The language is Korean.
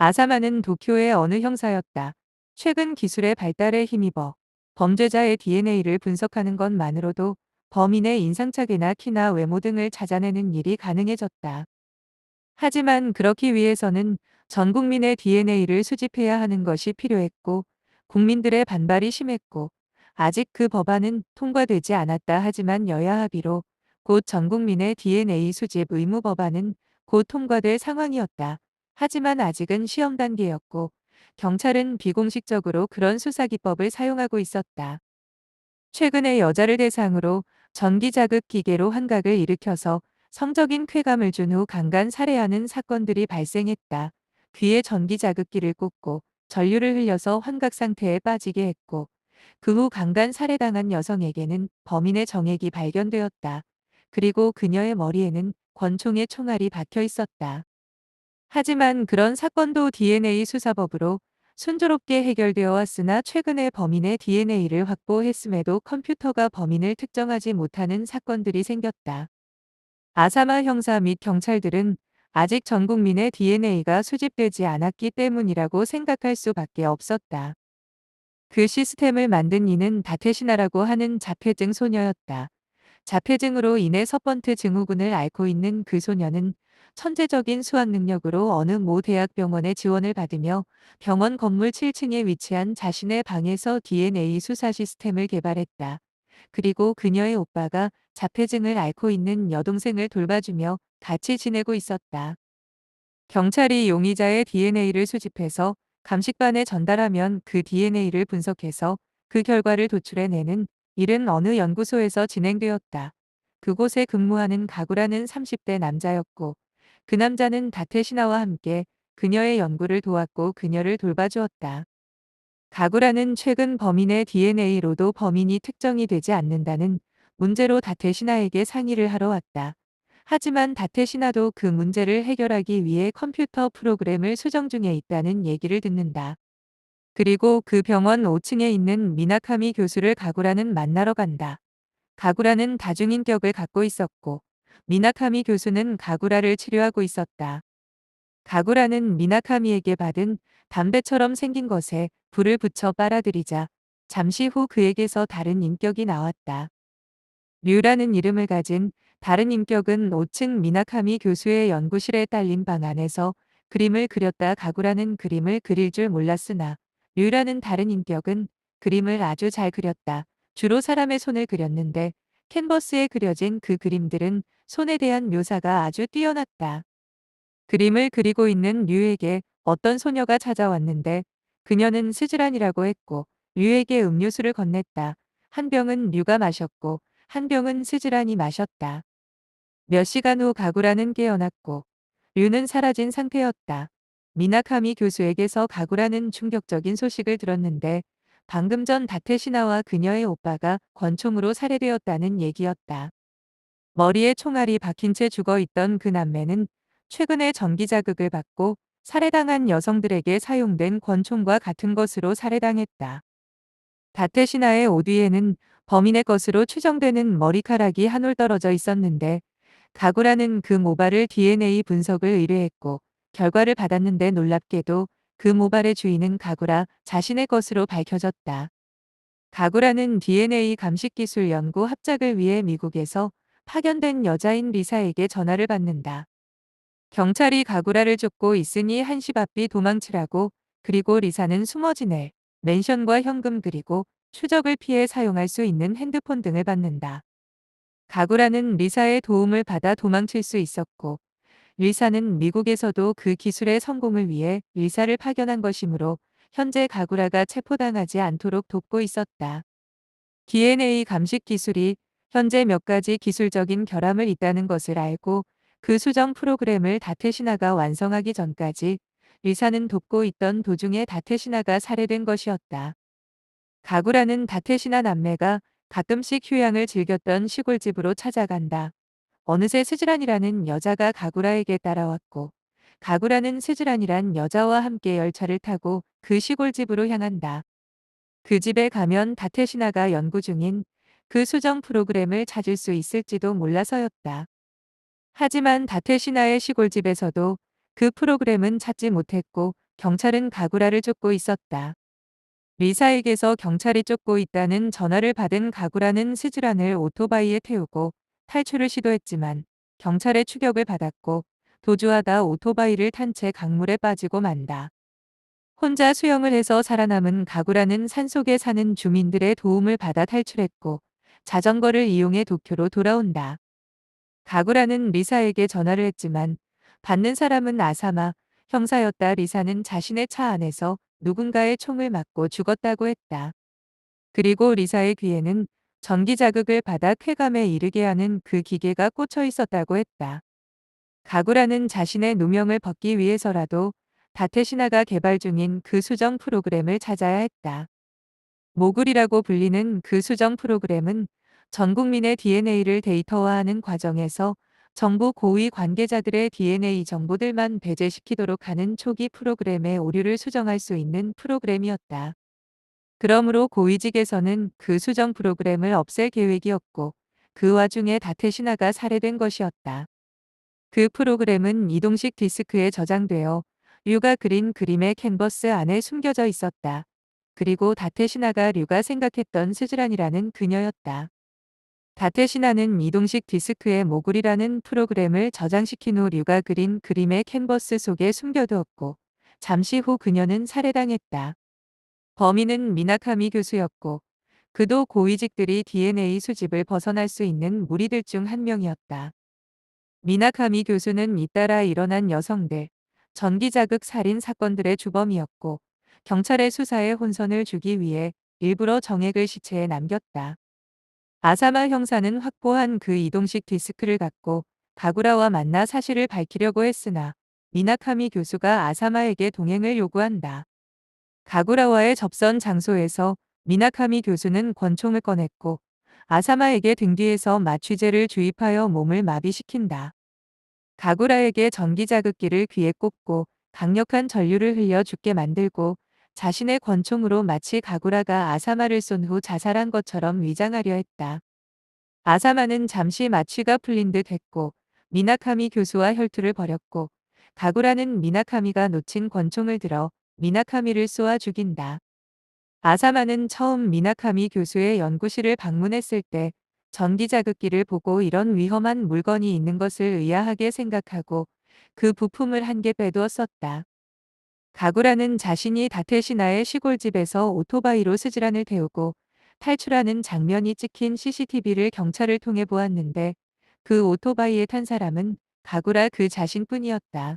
아사마는 도쿄의 어느 형사였다. 최근 기술의 발달에 힘입어 범죄자의 DNA를 분석하는 것만으로도 범인의 인상착의나 키나 외모 등을 찾아내는 일이 가능해졌다. 하지만 그렇기 위해서는 전 국민의 DNA를 수집해야 하는 것이 필요했고, 국민들의 반발이 심했고, 아직 그 법안은 통과되지 않았다. 하지만 여야 합의로 곧 전 국민의 DNA 수집 의무 법안은 곧 통과될 상황이었다. 하지만 아직은 시험 단계였고, 경찰은 비공식적으로 그런 수사 기법을 사용하고 있었다. 최근에 여자를 대상으로 전기 자극 기계로 환각을 일으켜서 성적인 쾌감을 준 후 강간 살해하는 사건들이 발생했다. 귀에 전기 자극기를 꽂고 전류를 흘려서 환각 상태에 빠지게 했고, 그 후 강간 살해당한 여성에게는 범인의 정액이 발견되었다. 그리고 그녀의 머리에는 권총의 총알이 박혀 있었다. 하지만 그런 사건도 DNA 수사법으로 순조롭게 해결되어 왔으나, 최근에 범인의 DNA를 확보했음에도 컴퓨터가 범인을 특정하지 못하는 사건들이 생겼다. 아사마 형사 및 경찰들은 아직 전 국민의 DNA가 수집되지 않았기 때문이라고 생각할 수밖에 없었다. 그 시스템을 만든 이는 다테시나라고 하는 자폐증 소녀였다. 자폐증으로 인해 서번트 증후군을 앓고 있는 그 소녀는 천재적인 수학 능력으로 어느 모 대학병원의 지원을 받으며 병원 건물 7층에 위치한 자신의 방에서 DNA 수사 시스템을 개발했다. 그리고 그녀의 오빠가 자폐증을 앓고 있는 여동생을 돌봐주며 같이 지내고 있었다. 경찰이 용의자의 DNA를 수집해서 감식반에 전달하면 그 DNA를 분석해서 그 결과를 도출해내는 일은 어느 연구소에서 진행되었다. 그곳에 근무하는 가구라는 30대 남자였고, 그 남자는 다테시나와 함께 그녀의 연구를 도왔고 그녀를 돌봐주었다. 가구라는 최근 범인의 DNA로도 범인이 특정이 되지 않는다는 문제로 다테시나에게 상의를 하러 왔다. 하지만 다테시나도 그 문제를 해결하기 위해 컴퓨터 프로그램을 수정 중에 있다는 얘기를 듣는다. 그리고 그 병원 5층에 있는 미나카미 교수를 가구라는 만나러 간다. 가구라는 다중인격을 갖고 있었고, 미나카미 교수는 가구라를 치료하고 있었다. 가구라는 미나카미에게 받은 담배처럼 생긴 것에 불을 붙여 빨아들이자 잠시 후 그에게서 다른 인격이 나왔다. 류라는 이름을 가진 다른 인격은 5층 미나카미 교수의 연구실에 딸린 방 안에서 그림을 그렸다. 가구라는 그림을 그릴 줄 몰랐으나 류라는 다른 인격은 그림을 아주 잘 그렸다. 주로 사람의 손을 그렸는데 캔버스에 그려진 그 그림들은 손에 대한 묘사가 아주 뛰어났다. 그림을 그리고 있는 류에게 어떤 소녀가 찾아왔는데, 그녀는 스즈란이라고 했고 류에게 음료수를 건넸다. 한 병은 류가 마셨고 한 병은 스즈란이 마셨다. 몇 시간 후 가구라는 깨어났고 류는 사라진 상태였다. 미나카미 교수에게서 가구라는 충격적인 소식을 들었는데, 방금 전 다테시나와 그녀의 오빠가 권총으로 살해되었다는 얘기였다. 머리에 총알이 박힌 채 죽어 있던 그 남매는 최근에 전기 자극을 받고 살해당한 여성들에게 사용된 권총과 같은 것으로 살해당했다. 다테시나의 옷 위에는 범인의 것으로 추정되는 머리카락이 한 올 떨어져 있었는데, 가구라는 그 모발을 DNA 분석을 의뢰했고 결과를 받았는데, 놀랍게도 그 모발의 주인은 가구라 자신의 것으로 밝혀졌다. 가구라는 DNA 감식 기술 연구 합작을 위해 미국에서 파견된 여자인 리사에게 전화를 받는다. 경찰이 가구라를 쫓고 있으니 한시바삐 도망치라고, 그리고 리사는 숨어 지낼 맨션과 현금 그리고 추적을 피해 사용할 수 있는 핸드폰 등을 받는다. 가구라는 리사의 도움을 받아 도망칠 수 있었고, 리사는 미국에서도 그 기술의 성공을 위해 리사를 파견한 것이므로 현재 가구라가 체포당하지 않도록 돕고 있었다. DNA 감식 기술이 현재 몇 가지 기술적인 결함을 있다는 것을 알고 그 수정 프로그램을 다테시나가 완성하기 전까지 리사는 돕고 있던 도중에 다테시나가 살해된 것이었다. 가구라는 다테시나 남매가 가끔씩 휴양을 즐겼던 시골집으로 찾아간다. 어느새 스즈란이라는 여자가 가구라에게 따라왔고, 가구라는 스즈란이란 여자와 함께 열차를 타고 그 시골집으로 향한다. 그 집에 가면 다테시나가 연구 중인 그 수정 프로그램을 찾을 수 있을지도 몰라서였다. 하지만 다테시나의 시골집에서도 그 프로그램은 찾지 못했고, 경찰은 가구라를 쫓고 있었다. 리사에게서 경찰이 쫓고 있다는 전화를 받은 가구라는 스즈란을 오토바이에 태우고 탈출을 시도했지만 경찰의 추격을 받았고 도주하다 오토바이를 탄 채 강물에 빠지고 만다. 혼자 수영을 해서 살아남은 가구라는 산속에 사는 주민들의 도움을 받아 탈출했고 자전거를 이용해 도쿄로 돌아온다. 가구라는 리사에게 전화를 했지만 받는 사람은 아사마 형사였다. 리사는 자신의 차 안에서 누군가의 총을 맞고 죽었다고 했다. 그리고 리사의 귀에는 전기 자극을 받아 쾌감에 이르게 하는 그 기계가 꽂혀 있었다고 했다. 가구라는 자신의 누명을 벗기 위해서라도 다테시나가 개발 중인 그 수정 프로그램을 찾아야 했다. 모글이라고 불리는 그 수정 프로그램은 전 국민의 DNA를 데이터화하는 과정에서 정부 고위 관계자들의 DNA 정보들만 배제시키도록 하는 초기 프로그램의 오류를 수정할 수 있는 프로그램이었다. 그러므로 고위직에서는 그 수정 프로그램을 없앨 계획이었고 그 와중에 다테시나가 살해된 것이었다. 그 프로그램은 이동식 디스크에 저장되어 류가 그린 그림의 캔버스 안에 숨겨져 있었다. 그리고 다테시나가 류가 생각했던 스즈란이라는 그녀였다. 다테시나는 이동식 디스크에 모글이라는 프로그램을 저장시킨 후 류가 그린 그림의 캔버스 속에 숨겨두었고 잠시 후 그녀는 살해당했다. 범인은 미나카미 교수였고 그도 고위직들이 DNA 수집을 벗어날 수 있는 무리들 중 한 명이었다. 미나카미 교수는 잇따라 일어난 여성들, 전기자극 살인 사건들의 주범이었고 경찰의 수사에 혼선을 주기 위해 일부러 정액을 시체에 남겼다. 아사마 형사는 확보한 그 이동식 디스크를 갖고 가구라와 만나 사실을 밝히려고 했으나 미나카미 교수가 아사마에게 동행을 요구한다. 가구라와의 접선 장소에서 미나카미 교수는 권총을 꺼냈고 아사마에게 등 뒤에서 마취제를 주입하여 몸을 마비시킨다. 가구라에게 전기자극기를 귀에 꽂고 강력한 전류를 흘려 죽게 만들고 자신의 권총으로 마치 가구라가 아사마를 쏜 후 자살한 것처럼 위장하려 했다. 아사마는 잠시 마취가 풀린 듯 했고 미나카미 교수와 혈투를 벌였고 가구라는 미나카미가 놓친 권총을 들어 미나카미를 쏘아 죽인다. 아사마는 처음 미나카미 교수의 연구실을 방문했을 때 전기자극기를 보고 이런 위험한 물건이 있는 것을 의아하게 생각하고 그 부품을 한 개 빼두었었다. 가구라는 자신이 다테시나의 시골집에서 오토바이로 스즈란을 태우고 탈출하는 장면이 찍힌 CCTV를 경찰을 통해 보았는데 그 오토바이에 탄 사람은 가구라 그 자신뿐이었다.